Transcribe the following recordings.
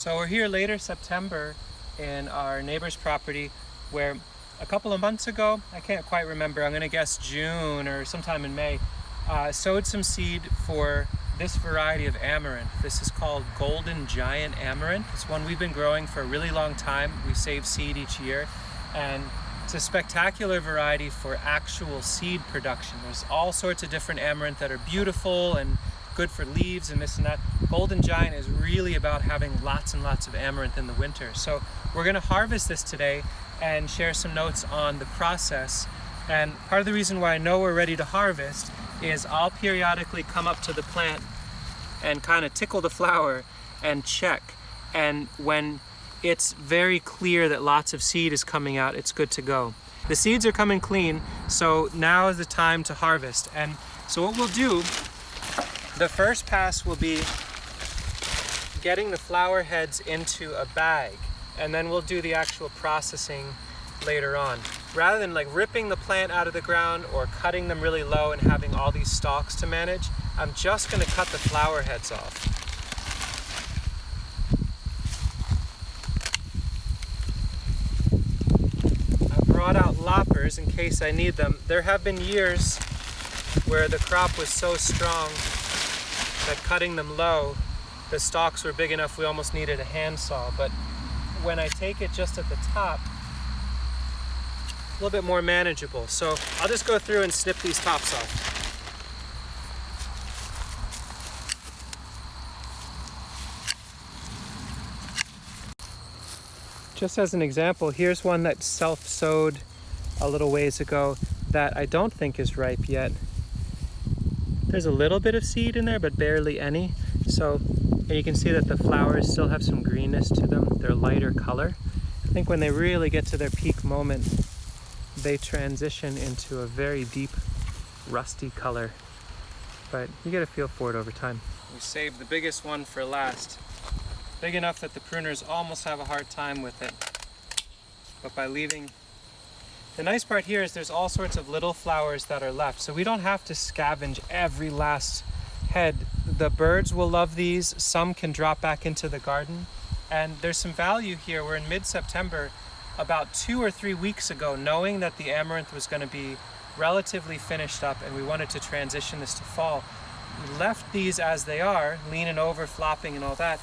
So we're here later September in our neighbor's property where a couple of months ago, I can't quite remember, I'm gonna guess June or sometime in May, sowed some seed for this variety of amaranth. This is called Golden Giant Amaranth. It's one we've been growing for a really long time. We save seed each year, and it's a spectacular variety for actual seed production. There's all sorts of different amaranth that are beautiful and good for leaves and this and that. Golden Giant is really about having lots and lots of amaranth in the winter. So we're gonna harvest this today and share some notes on the process. And part of the reason why I know we're ready to harvest is I'll periodically come up to the plant and kind of tickle the flower and check. And when it's very clear that lots of seed is coming out, it's good to go. The seeds are coming clean, so now is the time to harvest. And so what we'll do, the first pass will be getting the flower heads into a bag, and then we'll do the actual processing later on. Rather than like ripping the plant out of the ground or cutting them really low and having all these stalks to manage, I'm just gonna cut the flower heads off. I brought out loppers in case I need them. There have been years where the crop was so strong that cutting them low, the stalks were big enough we almost needed a handsaw. But when I take it just at the top, a little bit more manageable. So I'll just go through and snip these tops off. Just as an example, here's one that self-sowed a little ways ago that I don't think is ripe yet. There's a little bit of seed in there, but barely any. So, and you can see that the flowers still have some greenness to them. They're lighter color. I think when they really get to their peak moment, they transition into a very deep, rusty color. But you get a feel for it over time. We saved the biggest one for last. Big enough that the pruners almost have a hard time with it. But by leaving, the nice part here is there's all sorts of little flowers that are left, so we don't have to scavenge every last head. The birds will love these. Some can drop back into the garden. And there's some value here. We're in mid-September. About 2 or 3 weeks ago, knowing that the amaranth was going to be relatively finished up and we wanted to transition this to fall, we left these as they are, leaning over, flopping and all that,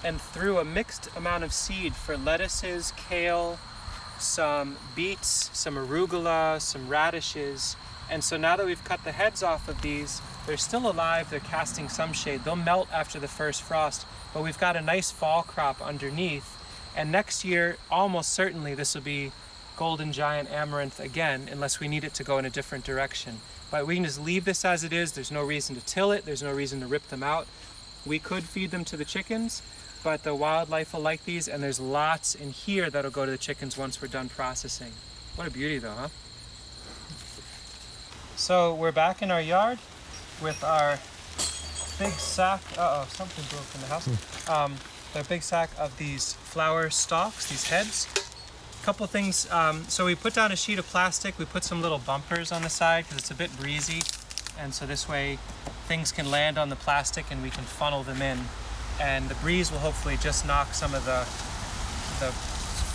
and threw a mixed amount of seed for lettuces, kale, some beets, some arugula, some radishes. And so now that we've cut the heads off of these, they're still alive, they're casting some shade. They'll melt after the first frost, but we've got a nice fall crop underneath. And next year, almost certainly this will be Golden Giant Amaranth again, unless we need it to go in a different direction. But we can just leave this as it is. There's no reason to till it. There's no reason to rip them out. We could feed them to the chickens, but the wildlife will like these, and there's lots in here that'll go to the chickens once we're done processing. What a beauty though, huh? So we're back in our yard with our big sack. Uh-oh, something broke in the house. A big sack of these flower stalks, these heads. A couple things, so we put down a sheet of plastic. We put some little bumpers on the side because it's a bit breezy. And so this way things can land on the plastic and we can funnel them in. And the breeze will hopefully just knock some of the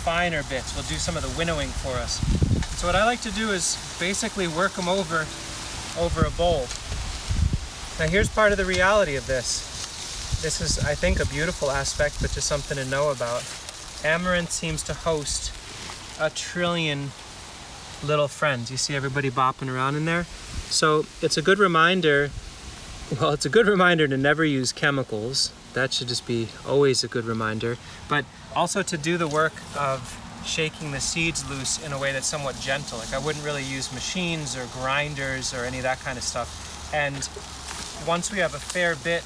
finer bits. We'll do some of the winnowing for us. So what I like to do is basically work them over a bowl. Now here's part of the reality of this. This is, I think, a beautiful aspect, but just something to know about. Amaranth seems to host 1 trillion little friends. You see everybody bopping around in there? So it's a good reminder, well, it's a good reminder to never use chemicals. That should just be always a good reminder. But also to do the work of shaking the seeds loose in a way that's somewhat gentle. Like I wouldn't really use machines or grinders or any of that kind of stuff. And once we have a fair bit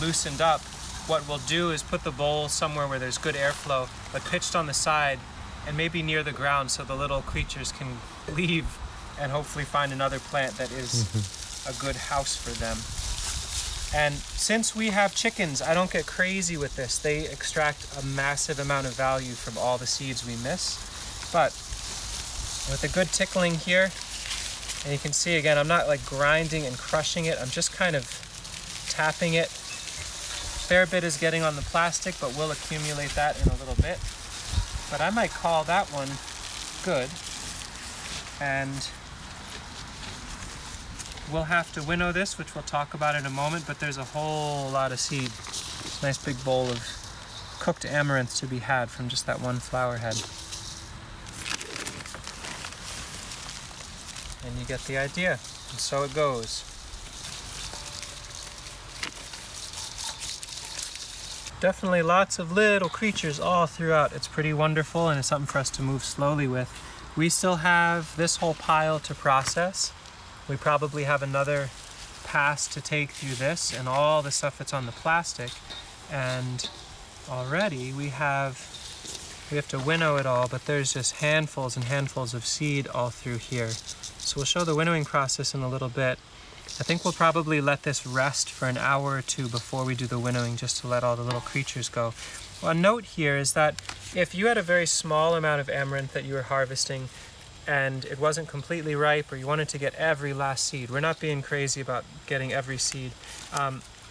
loosened up, what we'll do is put the bowl somewhere where there's good airflow, but pitched on the side and maybe near the ground so the little creatures can leave and hopefully find another plant that is a good house for them. And since we have chickens, I don't get crazy with this. They extract a massive amount of value from all the seeds we miss. But with a good tickling here, and you can see again, I'm not like grinding and crushing it. I'm just kind of tapping it fair bit is getting on the plastic, but we'll accumulate that in a little bit. But I might call that one good. And we'll have to winnow this, which we'll talk about in a moment, but there's a whole lot of seed. It's a nice big bowl of cooked amaranth to be had from just that one flower head. And you get the idea. And so it goes. Definitely lots of little creatures all throughout. It's pretty wonderful, and it's something for us to move slowly with. We still have this whole pile to process. We probably have another pass to take through this and all the stuff that's on the plastic. And already we have to winnow it all, but there's just handfuls and handfuls of seed all through here. So we'll show the winnowing process in a little bit. I think we'll probably let this rest for an hour or two before we do the winnowing, just to let all the little creatures go. Well, a note here is that if you had a very small amount of amaranth that you were harvesting and it wasn't completely ripe, or you wanted to get every last seed, we're not being crazy about getting every seed.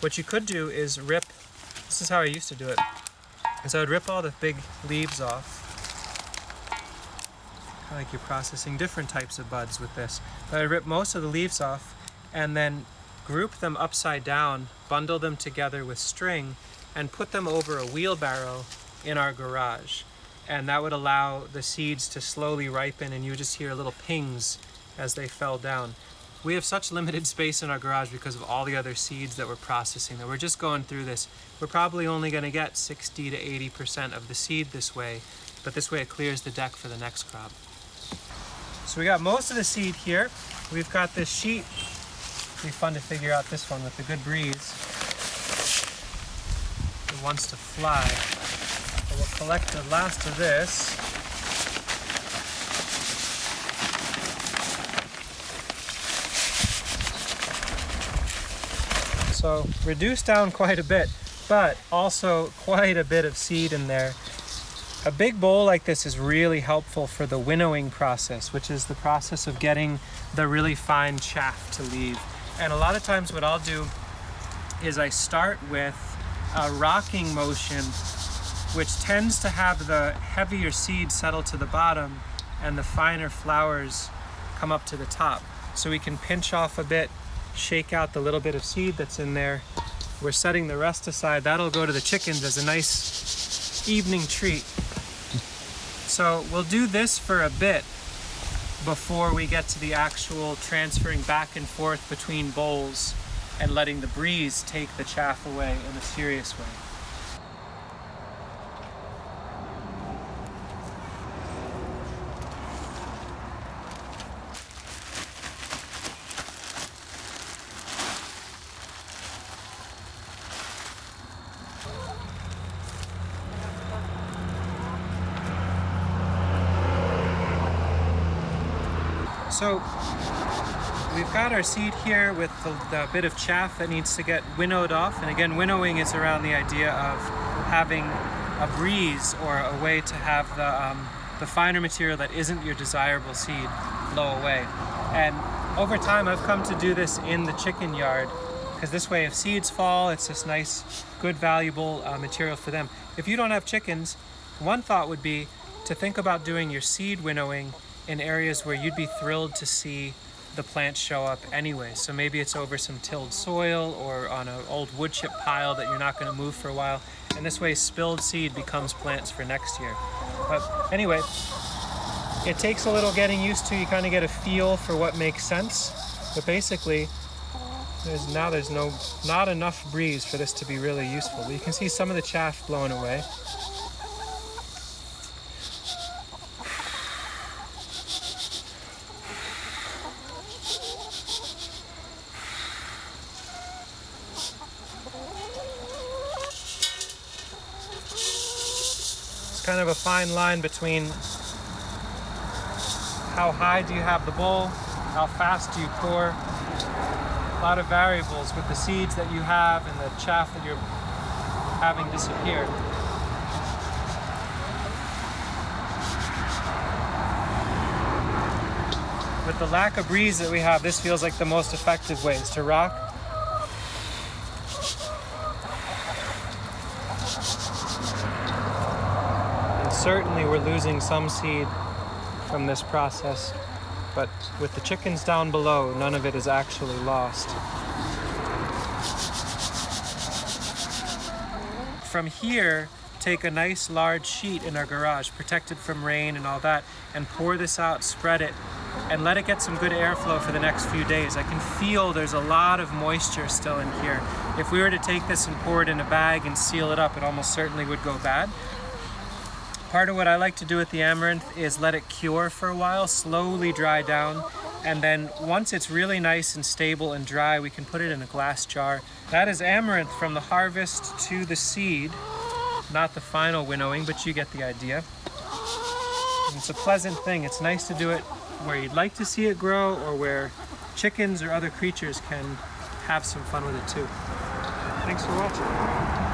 What you could do is rip, this is how I used to do it, is I would rip all the big leaves off. Kind of like you're processing different types of buds with this. But I'd rip most of the leaves off and then group them upside down, bundle them together with string, and put them over a wheelbarrow in our garage. And that would allow the seeds to slowly ripen, and you would just hear little pings as they fell down. We have such limited space in our garage because of all the other seeds that we're processing, that we're just going through this. We're probably only going to get 60 to 80% of the seed this way, but this way it clears the deck for the next crop. So we got most of the seed here. We've got this sheet. It'll be fun to figure out this one with the good breeze. It wants to fly. So we'll collect the last of this. So reduced down quite a bit, but also quite a bit of seed in there. A big bowl like this is really helpful for the winnowing process, which is the process of getting the really fine chaff to leave. And a lot of times what I'll do is I start with a rocking motion, which tends to have the heavier seed settle to the bottom and the finer flowers come up to the top. So we can pinch off a bit, shake out the little bit of seed that's in there. We're setting the rest aside. That'll go to the chickens as a nice evening treat. So we'll do this for a bit before we get to the actual transferring back and forth between bowls and letting the breeze take the chaff away in a serious way. So we've got our seed here with the bit of chaff that needs to get winnowed off. And again, winnowing is around the idea of having a breeze or a way to have the finer material that isn't your desirable seed blow away. And over time, I've come to do this in the chicken yard, because this way if seeds fall, it's this nice, good, valuable material for them. If you don't have chickens, one thought would be to think about doing your seed winnowing in areas where you'd be thrilled to see the plants show up anyway. So maybe it's over some tilled soil or on an old wood chip pile that you're not going to move for a while. And this way spilled seed becomes plants for next year. But anyway, it takes a little getting used to. You kind of get a feel for what makes sense. But basically, there's not enough breeze for this to be really useful. But you can see some of the chaff blowing away. Kind of a fine line between how high do you have the bowl, how fast do you pour. A lot of variables with the seeds that you have and the chaff that you're having disappear. With the lack of breeze that we have, this feels like the most effective way is to rock certainly we're losing some seed from this process, but with the chickens down below, none of it is actually lost. From here, take a nice large sheet in our garage, protected from rain and all that, and pour this out, spread it, and let it get some good airflow for the next few days. I can feel there's a lot of moisture still in here. If we were to take this and pour it in a bag and seal it up, it almost certainly would go bad. Part of what I like to do with the amaranth is let it cure for a while, slowly dry down, and then once it's really nice and stable and dry, we can put it in a glass jar. That is amaranth from the harvest to the seed. Not the final winnowing, but you get the idea. And it's a pleasant thing. It's nice to do it where you'd like to see it grow, or where chickens or other creatures can have some fun with it too. Thanks for watching.